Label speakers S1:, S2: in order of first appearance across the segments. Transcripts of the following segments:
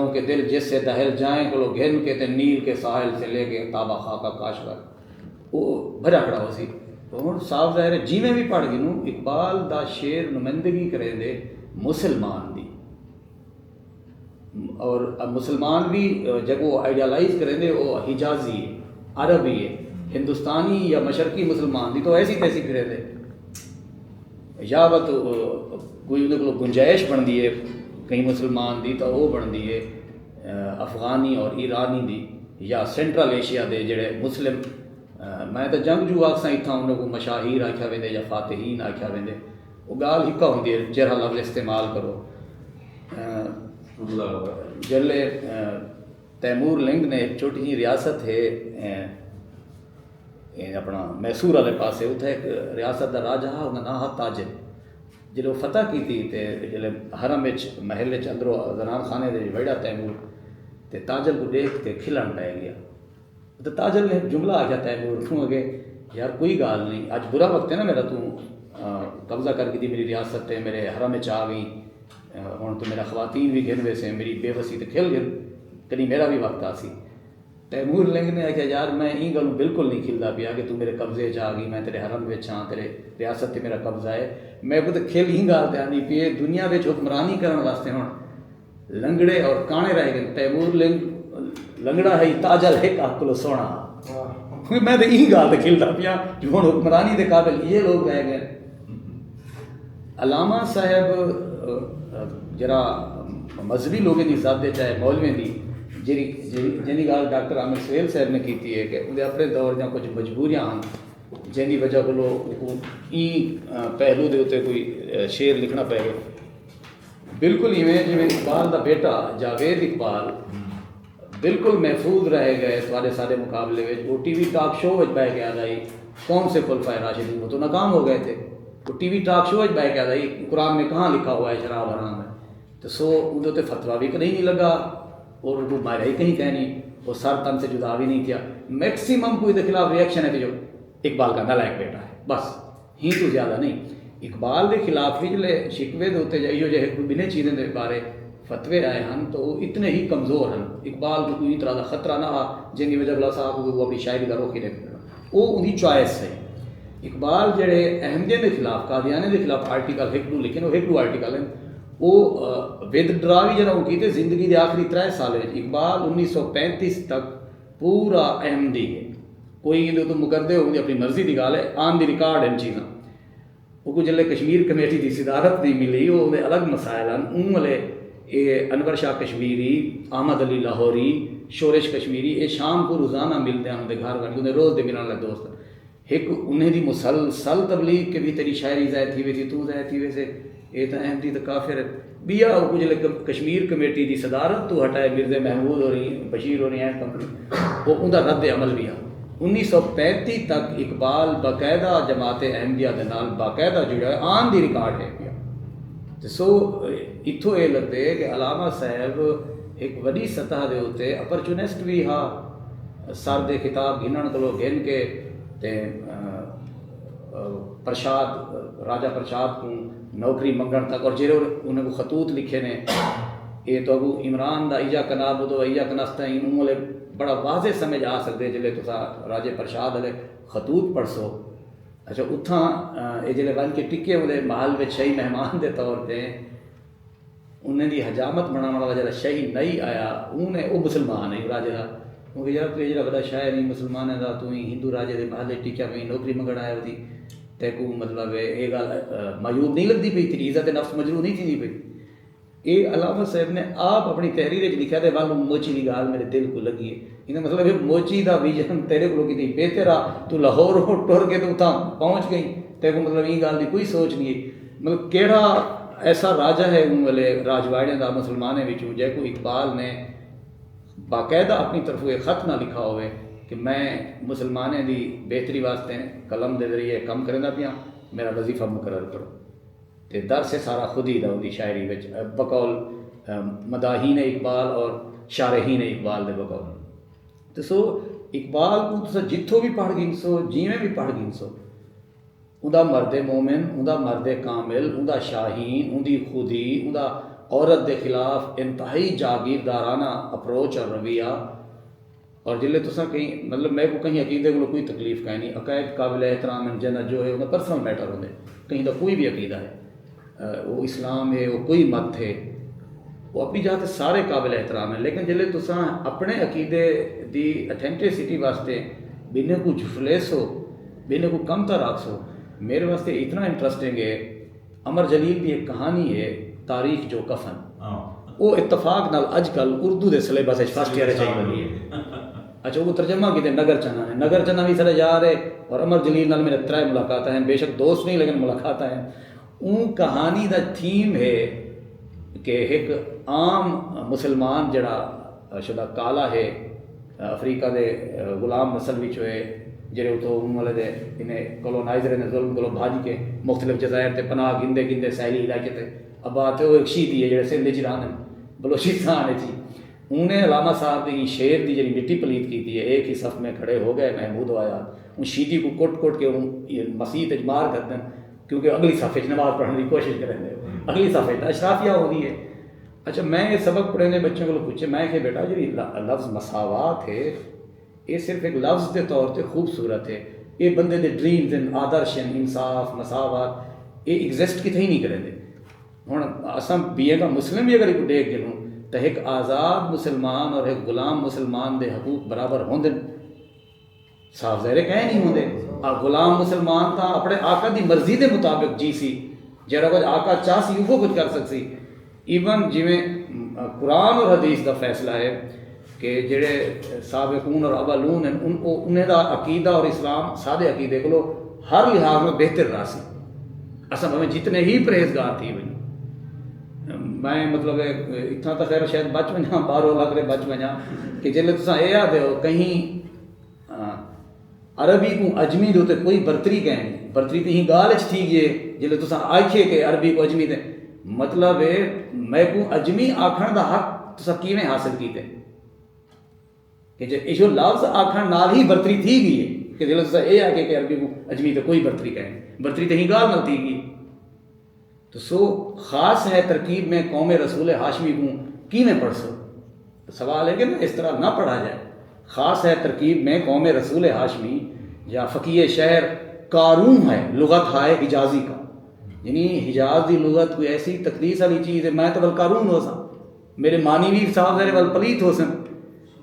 S1: لوں کہ دل جس سے دہل جائیں کو گھن کے تے نیل کے ساحل سے لے کے تابا خاکہ کاشغر وہ بھرا کھڑا ہو سی ہوں صاف ظاہر ہے جی میں بھی پڑھ گئی ہوں اقبال دا شعر نمائندگی کریں دے مسلمان دی اور مسلمان بھی جب وہ آئیڈیالائز کریں دے وہ حجازی ہے عربی ہے ہندوستانی یا مشرقی مسلمان دی تو ایسی تیسی کریں دے یا بت کوئی ان کو گنجائش بن دی ہے کہیں مسلمان دی تو وہ بن دی ہے افغانی اور ایرانی دی یا سینٹرل ایشیا دے جڑے مسلم میں تو جنگجو آخساں اتنا انہوں کو مشاہیر آکھیا ویندے یا فاتحین آکھیا ویندے وہ گال ہکا ہوندی ہے جہرا لفظ استعمال کرو جلے تیمور لنگ نے ایک چھوٹی جی ریاست ہے اپنا میسور والے پاسے اتنے ایک ریاست کا راجا انہوں کا نام ہے تاجل جلے وہ فتح کی تھی جلے حرم محل اندروں زنان خانے دے وڑا تیمور تے تاجل کو دیکھ کے کھلن پہ گیا تو تاجل نے جملہ آ گیا تیمور اٹھوں اگے یار کوئی گال نہیں اج برا وقت ہے نا میرا تو قبضہ کر کے دی میری ریاست تے میرے حرم آ گئی ہوں تو میرا خواتین بھی گھن ویسے میری بے وسی تو کھل گن کدی میرا بھی وقت آ سی تیمور لنگ نے آخیا یار میں یہ گلوں بالکل نہیں کھلتا پیا کہ تو میرے قبضے آ گئی میں تیرے حرم ہاں تیرے ریاست تے میرا قبضہ ہے میں کو تو کھل ہی گال تے آنی پی دنیا میں حکمرانی کرنے واسطے ہوں لنگڑے اور کانے رہ گئے تیمور لنگ لنگڑا ہے تاجل ہے کاکلو سونا میں تو یہ گال تے کھلتا پیا جو ہوں حکمرانی دے قابل یہ لوگ رہ گئے علامہ صاحب جرا مذہبی لوگوں کی ذات دے چاہے مولوی دی جنی گال ڈاکٹر عامر سہیل صاحب نے کی ہے کہ انہیں اپنے دور جہاں کچھ مجبوریاں ہیں جن کی وجہ کو پہلو دے اتنے کوئی شعر لکھنا پے گا بالکل جی اقبال دا بیٹا جاوید اقبال بالکل محفوظ رہ گئے سارے سارے مقابلے میں وہ ٹی وی ٹاک شو بہ کے آ گئی کون سے خلفائے راشدین وہ تو ناکام ہو گئے تھے وہ ٹی وی ٹاک شو بہ کے آ گئی قرآن میں کہاں لکھا ہوا ہے شراب حرام ہے تو سو ادھر تے فتویٰ بھی کہیں نہیں لگا اور وہ مارا ہی کہیں کہہ نہیں وہ سر تن سے جدا بھی نہیں کیا میکسیمم کوئی کے خلاف ریئیکشن ہے کہ جو اقبال کا نالائق بیٹا ہے بس ہی تو زیادہ نہیں اقبال کے خلاف ہی جلے شکوے ہوتے جائیو جو کوئی بنے چیزیں دے بارے فتوے آئے ہیں تو وہ اتنے ہی کمزور ہیں اقبال کو کوئی طرح کا خطرہ نہ آ جن کی وجہ اللہ صاحب کو وہ اپنی شاعری کا رخ ہی نہیں کرنا وہ ان کی چوائس ہے اقبال جڑے احمدیہ کے خلاف قادیانے کے خلاف آرٹیکل ایک دو لکھے وہ ایک دو آرٹیکل ہیں وہ ود ڈرا بھی جرا وہ کیتے زندگی کے آخری 3 سال اقبال 1935 تک پورا احمدی ہے کوئی تو مقدے ہوں گے اپنی مرضی کی گال ہے آن دی ریکارڈ ان چیزاں وہ کچھ جلے کشمیر کمیٹی کی صدارت نہیں ملی وہ الگ مسائل ہیں ان والے یہ انور شاہ کشمیری احمد علی لاہوری شورش کشمیری یہ شام کو روزانہ ملتے ہیں انہیں گھر انہیں روز دے ملنے لگے دوست ایک انہیں دی مسلسل تبلیغ کے بھی تیری شاعری ضائع تھی ہوئی تھی تو ضائع تھی ویسے یہ تو احمدی تو کافر ہے بیا وہ کچھ کشمیر کمیٹی کی صدارت تو ہٹائے مرزا محمود ہو رہی بشیر ہو رہی ہیں کمپنی وہ ان کا رد عمل بھی آ 1935 تک اقبال باقاعدہ جماعت احمدیہ کے نال باقاعدہ جڑا ہے آن دی ریکارڈ ہے پیا تو سو اتوں یہ لگتے ہے کہ علامہ صاحب ایک وڈی سطح دے ہوتے اپرچونسٹ بھی ہا سر دے خطاب گھنن کو گھن کے تے پرشاد راجا پرشاد کو نوکری منگن تک اور جہاں انہیں کو خطوط لکھے نے یہ تو اگو عمران دا ایجا کناب دو ایجا کنستین انہوں بڑا واضح سمجھ آ سکتے جلے تو راجے پرشاد والے خطوط پڑھ سو اچھا اتھاں یہ جلے ون کے ٹکے ہوئے محل میں شہی مہمان دے طور پہ انہیں دی حجامت بنانے والا جڑا شہی نہیں آیا انہیں وہ مسلمان ہے راجے کا کیونکہ یار تو یہ جڑا بڑا شاعر نہیں مسلمان ہے تو ہی ہندو راجے دے محل ٹکیا پہ نوکری منگن آیا ہوتی تے کو مطلب یہ گل معیوب نہیں لگتی پی تھی عزت نفس مجروح نہیں تھی پی یہ علامہ صاحب نے آپ اپنی تحریر لکھا تھا والوں موچی کی گال میرے دل کو لگی ہے یہ مطلب موچی کا ویژن تیرے کو کی بہتر آ تو لاہور ٹر کے تو اتنا پہنچ گئی تے کو مطلب یہ گل کی کوئی سوچ نہیں ہے مطلب کہڑا ایسا راجا ہے ان والے راجواڑے کا مسلمانوں میں جے کو اقبال نے باقاعدہ اپنی طرف یہ خط نہ لکھا ہوئے کہ میں مسلمانوں کی بہتری واسطے قلم کے ذریعے کم کرنا پیا میرا وظیفہ مقرر کرو تو در سے سارا خود ہی دا ان کی شاعری بقول مداحین اقبال اور شارحین اقبال دے بقول تو سو اقبال کو تو جتوں بھی پڑھ گئی سو جیویں بھی پڑھ گئی سو ان کا مرد مومن ان کا مرد کامل ان کا شاہین ان کی خودی ان کا عورت دے خلاف انتہائی جاگیردارانہ اپروچ اور رویہ، اور جلے تو کہیں مطلب میں کو کہیں عقیدے کو کوئی تکلیف کہیں نہیں، عقائد قابل احترام ہیں جنت جو ہے انہیں پرسنل میٹر ہوتے، کہیں کا کوئی بھی عقیدہ ہے، وہ اسلام ہے وہ کوئی مت ہے، وہ اپنی جہاں سارے قابل احترام ہیں، لیکن جلے تو اپنے عقیدے دی اتھینٹسٹی واسطے بنے کو جھفلیسو بنے کو کم تر رکھسو، میرے واسطے اتنا انٹرسٹنگ ہے۔ عمر جلیل کی ایک کہانی ہے تاریخ جو کفن، وہ اتفاق نال اج کل اردو دے سلیبس فرسٹ ایئر چاہیے ہے، اچھا وہ ترجمہ کیتے نگر چنا ہے، نگر چنا بھی سارے جا رہے، اور عمر جلیل نال میرے 3 ملاقات ہیں، بے شک دوست نہیں لیکن ملاقات ہیں۔ اون کہانی دا تھیم ہے کہ ایک عام مسلمان جڑا شدہ کالا ہے افریقہ دے غلام نسل وچ ہوئے، جڑے اتوں والے دے انہیں کولونائزر نے ظلم کو بھاج کے مختلف جزائر تے پناہ گندے گندے ساحلی علاقے تے اباد وہ ایک شہیدی ہے جڑے سندھ چ رہن بلوچستان ہے، انہیں علامہ صاحب کی شیر کی جی مٹی پلیت کی ہے، ایک ہی صف میں کھڑے ہو گئے محمود آیا، ان شہیدی کو کٹ کٹ کے مسیح اجمار کر دیں، کیونکہ اگلی صفحے نماز پڑھنے کی کوشش کریں گے، اگلی صفحے اشرافیہ ہوتی ہے۔ اچھا میں یہ سبق پڑھنے بچوں کو پوچھے، میں کہ بیٹا جی لفظ مساوات ہے یہ صرف ایک لفظ کے طور پہ خوبصورت ہے، یہ بندے دے ڈریمز ہیں، آدرش ہیں، انصاف مساوات یہ ایگزسٹ کتنے ہی نہیں کریں دے۔ ہوں اصل بی اے کا مسلم بھی اگر ایک دیکھ گلوں تو ایک آزاد مسلمان اور ایک غلام مسلمان دے حقوق برابر ہوندے، صاف ظاہر کہیں نہیں ہوندے۔ غلام مسلمان تھا اپنے آقا دی مرضی دے مطابق جی سی، جڑا کچھ آقا چاہ سی وہ کچھ کر سکسی، ایون جویں قرآن اور حدیث دا فیصلہ ہے کہ جڑے سابقون اور اولون ہیں انہیں دا عقیدہ اور اسلام سادے عقیدے کو ہر لحاظ میں بہتر رہا سی، اصل ہمیں جتنے ہی پرہیزگار تھی ہوئی میں مطلب اتنا تو خیر شاید بچ وجا باہروں لگ رہے بچ وجا کہ جلے تصا یہ یاد ہو کہیں عربی کو اجمی دے کوئی برتری کہیں نہیں، برتری تو ہی گال تھی گئے جلے تصا آکھے کہ عربی کو اجمی دے مطلب ہے میں کو اجمی آکھن دا حق تصا کیویں حاصل کیتے کہ جو لفظ آکھن نال ہی برتری تھی گئی ہے کہ جلے تصا یہ آکھے کہ عربی کو اجمی دے کوئی برتری کہیں برتری تو ہی گال نہ تھی گئی، تو سو خاص ہے ترکیب میں قوم رسول ہاشمی کو کی میں پڑھ سو، سوال ہے کہ اس طرح نہ پڑھا جائے، خاص ہے ترکیب میں قوم رسول ہاشمی یا فقیہ شہر قارون ہے لغت ہے حجازی کا، یعنی حجاز دی لغت کوئی ایسی تقدیس والی چیز ہے، میں تو ول قارون ہو سا میرے معنی بھی صاحب ذرے ول پلیت ہو سن،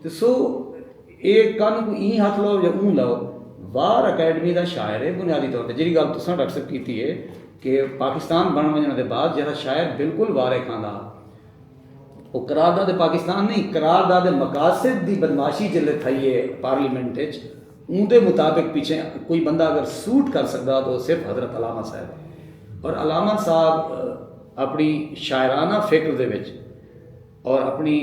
S1: تو سو ایک کن کو این ہاتھ لو یا اون لو، وار اکیڈمی دا شاعر ہے بنیادی طور پہ جی گل تصاں ڈاکٹر صاحب کیتی ہے کہ پاکستان بن وجنے دے بعد جہاں شاعر بالکل وارے کھانا وہ قرارداد پاکستان نہیں قرارداد مقاصد دی بدماشی جلے تھئی ہے پارلیمنٹ ان دے مطابق پیچھے کوئی بندہ اگر سوٹ کر سکتا تو صرف حضرت علامہ صاحب، اور علامہ صاحب اپنی شاعرانہ فکر دے وچ اور اپنی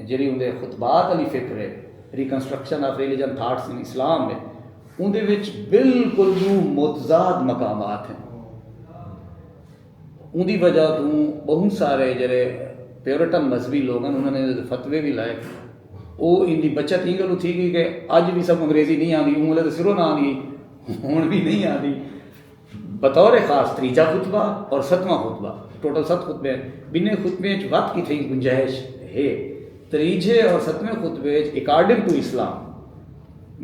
S1: جڑی اندے خطبات والی فکر ہے reconstruction of religion thoughts in Islam میں اندے وچ بالکل متضاد مقامات ہیں، ان دی وجہ تو بہت سارے جڑے پیورٹن مذہبی لوگ ہیں انہوں نے فتوے بھی لائے، وہ ان کی بچت یہ گل تھی گئی کہ اج بھی سب انگریزی نہیں آتی انگلے تو سروں نہ آتی ہوں بھی نہیں آتی، بطور خاص تیجا خطبہ اور 7واں خطبہ ٹوٹل 7 خطبے بنے خطبے وقت کی تھی گنجائش ہے، تیجے اور 7ویں خطبے اکارڈنگ ٹو اسلام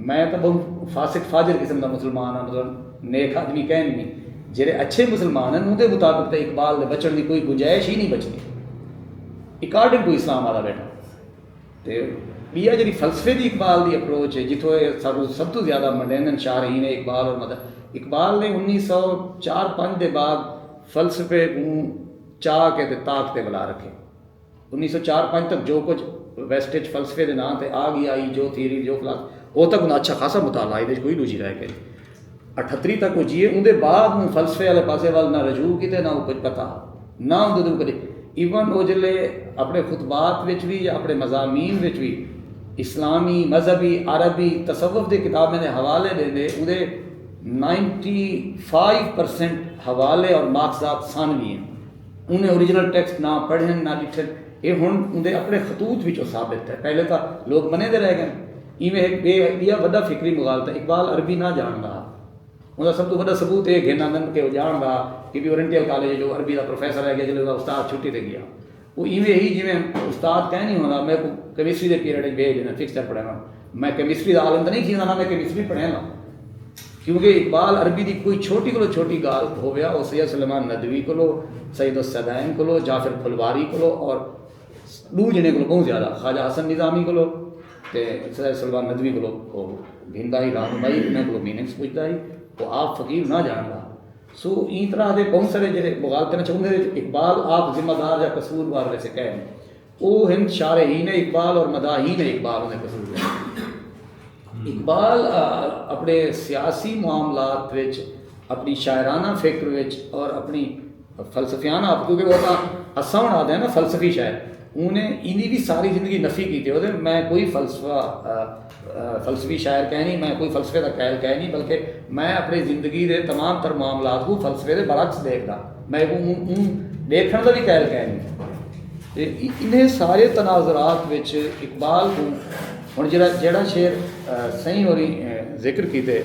S1: میں تو بہت فاسق فاجر قسم کا مسلمان ہاں، مطلب نیک آدمی کہیں نہیں، جڑے اچھے مسلمان ہیں انہوں کے مطابق تو اقبال دے بچن کی کوئی گنجائش ہی نہیں بچتی اکارڈنگ ٹو اسلام والا بیٹا، تو یہ جی فلسفے کی اقبال کی اپروچ ہے جتوں سب تو زیادہ مڈرن شارحین ہے اقبال اور مدد اقبال نے 1904-05 کے بعد فلسفے کو چاہ کے طاق تے بلا رکھے، 1904-05 تک جو کچھ ویسٹیج فلسفے کے نام تے آ گئی آئی جو تھیری جو کلاس وہ تک انہیں اچھا خاصا مطالعہ یہ کوئی دوجی رہ کے 78 تک وہ جیے، اندر بعد فلسفے والے پاسے وال نہ رجوع کیتے نہ وہ کچھ پتا نہ اندر کدے ایون وہ جلے اپنے خطبات وچ بھی یا اپنے مضامین وچ بھی اسلامی مذہبی عربی تصوف دے کتابیں دے حوالے دے اندے 95% حوالے اور مارکسات ثانوی ہیں، انہیں اوریجنل ٹیکسٹ نہ پڑھیں نہ لکھیں، یہ ہن اندے اپنے خطوط وچوں ثابت ہے، پہلے تو لوگ منے دے رہ گئے، ایویں ایک بے وڈا فکری مغالطہ اقبال عربی نہ جان رہا، ان کا سب تو بڑا ثبوت ہے گھناندن کہ وہ جان رہا کہ بھی اورینٹل کالج جو عربی کا پروفیسر ہے گیا جلے استاد چھٹی تے گیا، وہ ایویں ہی جی استاد کہہ نہیں ہونا میں کیمسٹری کے پیریڈ بھیج دینا فکسر پڑھنا میں کیمسٹری کا عالم تو نہیں تھی نا میں کیمسٹری پڑھے نا کیونکہ اقبال عربی کی کوئی چھوٹی کو چھوٹی گال ہویا وہ سید سلیمان ندوی کو سید السدائن کو جعفر پھلواری کو اور دو جنے کو بہت زیادہ خواجہ حسن نظامی کو سید سلیمان ندوی کو بھیندا ہی رہنمائی انہیں کو میننگس پوچھتا ہی وہ آپ فقیر نہ جانتا سو این طرح دے بہت سارے جڑے مغالطے نہ چاہتے اقبال آپ ذمہ دار یا قصوروار ویسے کہیں وہ ہند شارحین اقبال اور مداحین اقبال انہیں قصور ہے اقبال اپنے سیاسی معاملات وچ اپنی شاعرانہ فکر وچ اور اپنی فلسفیانہ کیونکہ وہ ہساؤن آتا ہے نا فلسفی شاعر انہیں انہی بھی ساری زندگی نفی کی تھی وہ میں کوئی فلسفی شاعر کہہ نہیں میں کوئی فلسفے کا قائل کہہ نہیں بلکہ میں اپنی زندگی دے تمام تر معاملات کو فلسفے دے برعکس دیکھتا میں دیکھنے کا بھی قائل کہہ نہیں انہیں سارے تناظرات وچ اقبال کو ہوں جڑا شعر صحیح ہو رہی ذکر کیتے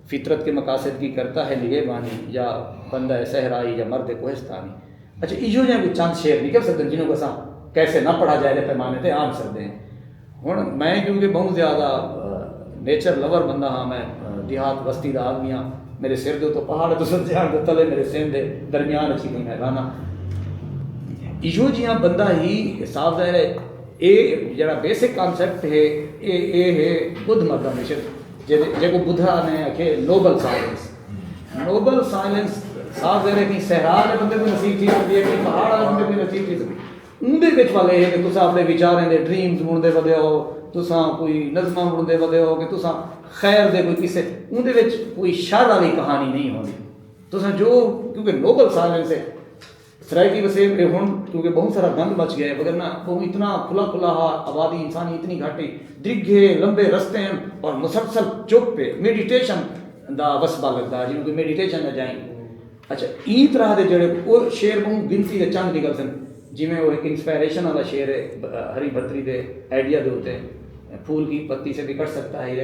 S1: فطرت کے مقاصد کی کرتا ہے لیے بانی یا بندہ صحرائی یا مرد کوہستانی اچھا ایجو جہاں کوئی چند شعر نہیں کر سکتے جنہوں کو سا کیسے نہ پڑھا جائے دے پیمانے تے عام سکتے ہیں ہوں میں کیونکہ بہت زیادہ نیچر لور بندہ ہاں میں دیہات بستی دا آدمی ہاں میرے سر دے تو پہاڑ تو سر جہاں دے تلے میرے سین دے درمیان اچھی کوئی میدانہ ایجو جہاں بندہ ہی صاف ظاہر ہے یہ جڑا بیسک کانسیپٹ ہے یہ ہے بدھ مت کا مشن جے کو بدھا نے کہ نوبل سائلنس صاف ظاہر ہے کہ صحرا والے بندے کو نصیب تھی سکتی ہے کہ پہاڑ والے بندے کو نصیب تھی سکتی اندر وچ والے ہے کہ تساں اپنے وچاریں دے ڈریمز بنتے ودے ہو تساں کوئی نظماں بنتے ودے ہو کہ تساں خیر دے کوئی کسے اندر وچ کوئی شر والی کہانی نہیں ہوتی تساں جو کیونکہ نوبل سائلنس ہے سرائکی وسیع ہوں کیونکہ بہت سارا گند مچ گیا ہے وغیرہ وہ اتنا کھلا کھلا آبادی انسانی اتنی گھاٹی ڈگے لمبے رستے ہیں اور مسلسل چپ پہ میڈیٹیشن دا وسبہ لگتا ہے جنہوں کہ میڈیٹیشن نہ جائیں اچھا این طرح دے جڑے وہ شعر بہت گنتی دے چند نکل سن جی میں وہ ایک انسپائریشن والا شعر ہے ہری بھتری دے آئیڈیا دے ہوتے ہیں پھول کی پتی سے بھی کٹ سکتا ہے یہ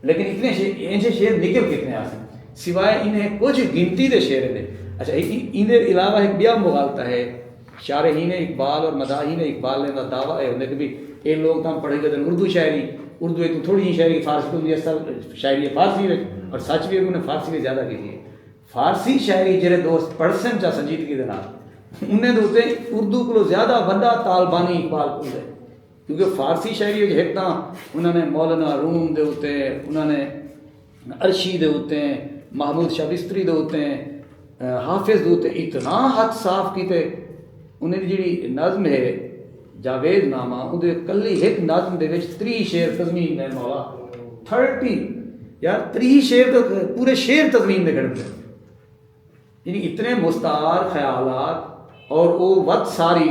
S1: لیکن اتنے شعر نکل کتنے آسن سوائے انہیں کچھ گنتی دے شعر دے اچھا ان علاوہ ایک بیا مغالطہ ہے شارحین اقبال اور مداحین اقبال نے دعویٰ ہے انہیں کہ بھی یہ لوگ تو پڑھے گئے اردو شاعری اردو ایک تھوڑی ہی شاعری فارسی تو اصل شاعری فارسی ہے اور سچ بھی انہوں نے فارسی میں زیادہ کی ہے فارسی شاعری جڑے دوست پڑھسن چاہ سنجیدگی دے نال انہیں دوتے اردو کو زیادہ بڑا طالبانی اقبال کو ہے کیونکہ فارسی شاعری ایک تا انہوں نے مولانا روم دے ہوتے ہیں انہوں نے عرشی دے ہوتے ہیں محمود شاہ بستری دے ہوتے ہیں حافظ دوتے اتنا حد صاف کیتے انہیں جڑی نظم ہے جاوید نامہ اندھے کلی ایک نظم دے وچ 3 شعر تضمین ہے مولا 30 یار 3 شعر تو پورے شعر تضمین دے گھڑتے یعنی اتنے مستعار خیالات اور وہ وقت ساری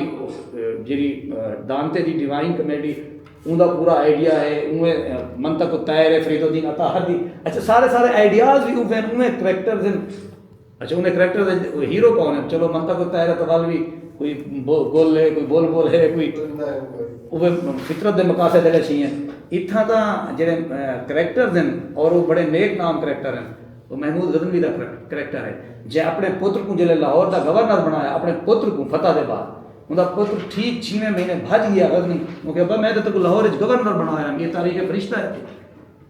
S1: جڑی دانتے دی ڈیوائن کمیڈی اندھا پورا آئیڈیا ہے انہیں منطق الطائر ہے فرید الدین اطہر دی اچھا سارے آئیڈیاز بھی انہیں کریکٹرز ہیں اچھا انہیں کریکٹر ہیرو کون ہے چلو منطق الطائر اطہر بھی کوئی گول ہے کوئی بول ہے کوئی فطرت دے مقاصد دے چاہیے اتنا تا جڑے کریکٹرز ہیں اور وہ بڑے نیک نام کریکٹر ہیں وہ محمود غزنوی دا کریکٹر ہے جے اپنے پتر کو جلے لاہور دا گورنر بنایا اپنے پتر کو فتح دے بعد انہا پتر ٹھیک 6 مہینے بھج گیا غزنی وہ کہ ابا میں تو لاہور گورنر بنایا یہ تاریخ فرشتہ ہے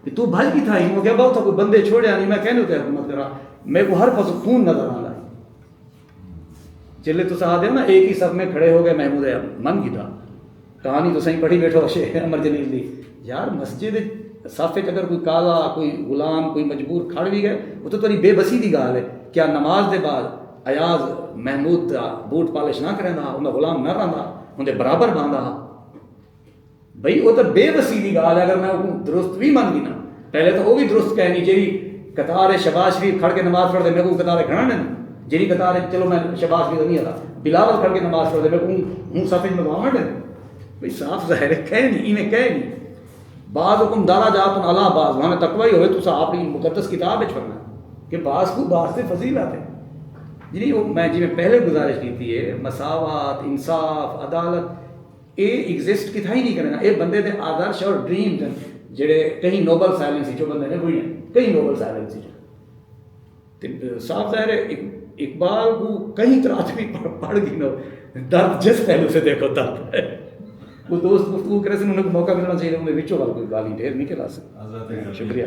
S1: کہ تو بھج کی تھا ہی وہ کہ ابا تو کوئی بندے چھوڑے نہیں میں کہنے ہوتے حکومت کرا میرے کو ہر پاس خون نظر آ رہا ہے چلے تو ساتھ ہیں نا ایک ہی سب میں کھڑے ہو گئے محمود من کی تھا کہانی تو صحیح پڑھی بیٹھو امر جلیل دی یار مسجد صافے اگر کوئی کالا کوئی غلام کوئی مجبور کھڑ بھی گئے وہ تو تیری بے بسی دی گال ہے کیا نماز دے بعد ایاز محمود بوٹ پالش نہ کریں دا انہیں غلام نہ رہا انہیں برابر باندھا بھئی وہ تو بے بسی دی گال ہے اگر میں درست بھی من گی نا پہلے تو وہ بھی درست کہنی جیری قطار شہباز شریف کھڑ کے نماز پڑھ دے میں کو قطار کھڑا نہیں جیری قطار چلو میں شہباز شریف نہیں آتا بلاول کھڑ کے نماز پڑھ دے میں کو صافے میں باہر نہیں بھئی صاف ظاہر ہے کہہ نہیں انہیں کہہ نہیں بعض حکم دارا جاتن اللہ بعض وہاں تقوی ہوئے تو صاحب اپنی مقدس کتاب چھوڑنا کہ بعض کو بعض سے فضیلت ہے جی میں پہلے گزارش کی تھی ہے مساوات انصاف عدالت یہ ایگزسٹ کتنا ہی نہیں کرنا یہ بندے دے آدرش اور ڈریمز ہیں جڑے کہیں نوبل سائلنس جو بندے نے ہوئی ہیں کہیں نوبل سائلنس جو صاف ظاہر ہے اقبال کو کہیں طرح بھی پڑھ گئی نو درد جس پہلو سے دیکھو درد ہے. وہ دوست گفتگو کرے سے انہیں کو موقع ملنا چاہیے انہیں وچوں والا کوئی گالی ڈھیر نہیں کھلا سکتا. شکریہ.